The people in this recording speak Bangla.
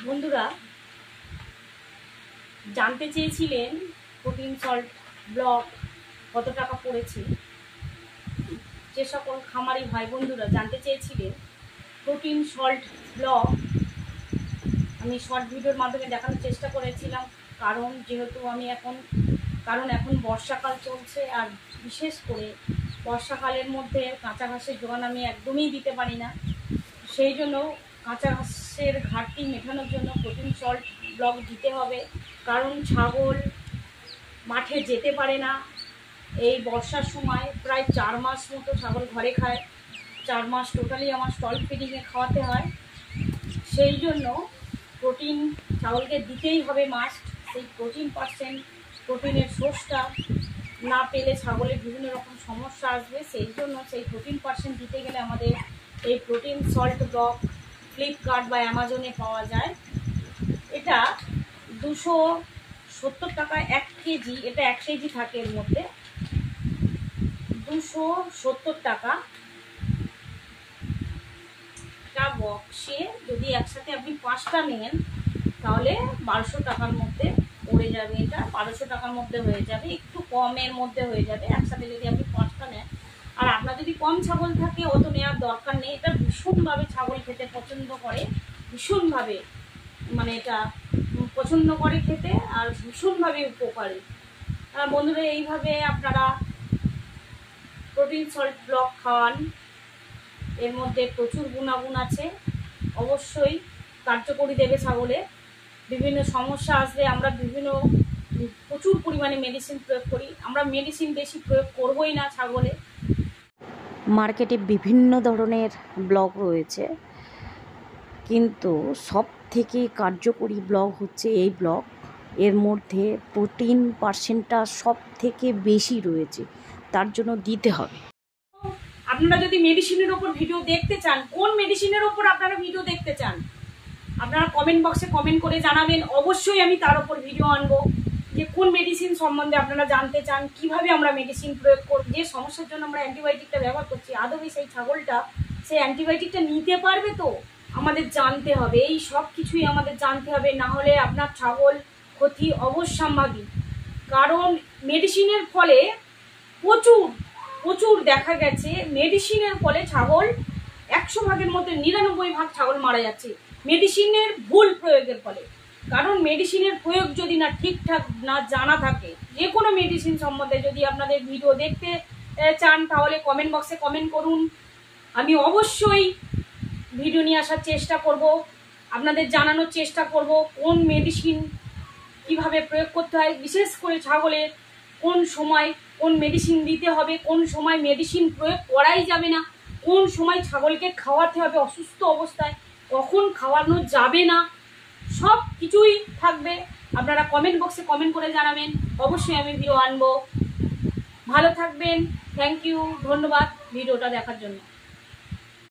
বন্ধুরা জানতে চেয়েছিলেন প্রোটিন সল্ট ব্লক কত টাকা পড়েছে। যে সকল খামারি ভাই বন্ধুরা জানতে চেয়েছিলেন প্রোটিন সল্ট ব্লক আমি শর্ট ভিডিওর মাধ্যমে দেখানোর চেষ্টা করেছিলাম। কারণ এখন বর্ষাকাল চলছে, আর বিশেষ করে বর্ষাকালের মধ্যে কাঁচা ঘাসের জোগান আমি একদমই দিতে পারি না। সেই জন্য কাঁচা ঘাসের ঘাটতি মেটানোর জন্য প্রোটিন সল্ট ব্লক দিতে হবে। কারণ ছাগল মাঠে যেতে পারে না। এই বর্ষার সময় প্রায় 4 মাস মতো ছাগল ঘরে খায়। 4 মাস টোটালি আমার স্টল ফিডিংয়ে খাওয়াতে হয়। সেই জন্য প্রোটিন ছাগলকে দিতেই হবে মাস্ট। সেই প্রোটিনের সোর্সটা না পেলে ছাগলের বিভিন্ন রকম সমস্যা আসবে। সেই জন্য সেই প্রোটিন দিতে গেলে আমাদের এই প্রোটিন সল্ট ব্লক ফ্লিপকার্ট বা অ্যামাজনে পাওয়া যায়। এটা 270 টাকা 1 কেজি। এটা 1 কেজি থাকে, এর মধ্যে 270 টাকা বক্সে। যদি একসাথে আপনি 5টা নেন তাহলে 1200 টাকার মধ্যে পড়ে যাবে। এটা 1200 টাকার মধ্যে হয়ে যাবে, একটু কমের মধ্যে হয়ে যাবে একসাথে যদি আপনি 5টা নেন। আর আপনার যদি কম ছাগল থাকে অত নেওয়ার দরকার নেই। এটা ভীষণভাবে ছাগল খেতে পছন্দ করে, ভীষণভাবে মানে এটা পছন্দ করে খেতে, আর ভীষণভাবে উপকারী। বন্ধুরা এইভাবে আপনারা প্রোটিন সল্ট ব্লক খাওয়ান। এর মধ্যে প্রচুর গুণাগুণ আছে, অবশ্যই কার্যকরী দেবে ছাগলে। বিভিন্ন সমস্যা আসলে আমরা প্রচুর পরিমাণে মেডিসিন প্রয়োগ করি। আমরা মেডিসিন বেশি প্রয়োগ করবই না ছাগলে। মার্কেটে বিভিন্ন ধরনের ব্লক রয়েছে, কিন্তু সব থেকে কার্যকরী ব্লক হচ্ছে এই ব্লক। এর মধ্যে প্রোটিন পার্সেন্টটা সব থেকে বেশি রয়েছে, তার জন্য দিতে হবে। আপনারা যদি মেডিসিনের ওপর ভিডিও দেখতে চান, কোন মেডিসিনের ওপর আপনারা ভিডিও দেখতে চান আপনারা কমেন্ট বক্সে কমেন্ট করে জানাবেন। অবশ্যই আমি তার উপর ভিডিও আনবো যে কোন মেডিসিন সম্বন্ধে আপনারা জানতে চান, কিভাবে আমরা মেডিসিন প্রয়োগ করব। যে সমস্যার জন্য আমরা অ্যান্টিবায়োটিকটা ব্যবহার করছি, আদৌ সেই ছাগলটা সেই অ্যান্টিবায়োটিকটা নিতে পারবে তো আমাদের জানতে হবে। এই সব কিছুই আমাদের জানতে হবে, না হলে আপনার ছাগল ক্ষতি অবশ্যম্ভাবী। কারণ মেডিসিনের ফলে প্রচুর দেখা গেছে, মেডিসিনের ফলে ছাগল 100 ভাগের মধ্যে 99 ভাগ ছাগল মারা যাচ্ছে মেডিসিনের ভুল প্রয়োগের ফলে। কারণ মেডিসিনের প্রয়োগ যদি না ঠিকঠাক না জানা থাকে, যে কোনো মেডিসিন সম্বন্ধে যদি আপনাদের ভিডিও দেখতে চান তাহলে কমেন্ট বক্সে কমেন্ট করুন। আমি অবশ্যই ভিডিও নিয়ে আসার চেষ্টা করব, আপনাদের জানানোর চেষ্টা করব কোন মেডিসিন কিভাবে প্রয়োগ করতে হয়, বিশেষ করে ছাগলের কোন সময় কোন মেডিসিন দিতে হবে, কোন সময় মেডিসিন প্রয়োগ করাই যাবে না, কোন সময় ছাগলকে খাওয়াতে হবে অসুস্থ অবস্থায়, কখন খাওয়ানো যাবে না, সব কিছুই থাকবে। আপনারা কমেন্ট বক্সে কমেন্ট করে জানাবেন, অবশ্যই আমি ভিডিও আনবো। ভালো থাকবেন, থ্যাংক ইউ, ধন্যবাদ ভিডিওটা দেখার জন্য।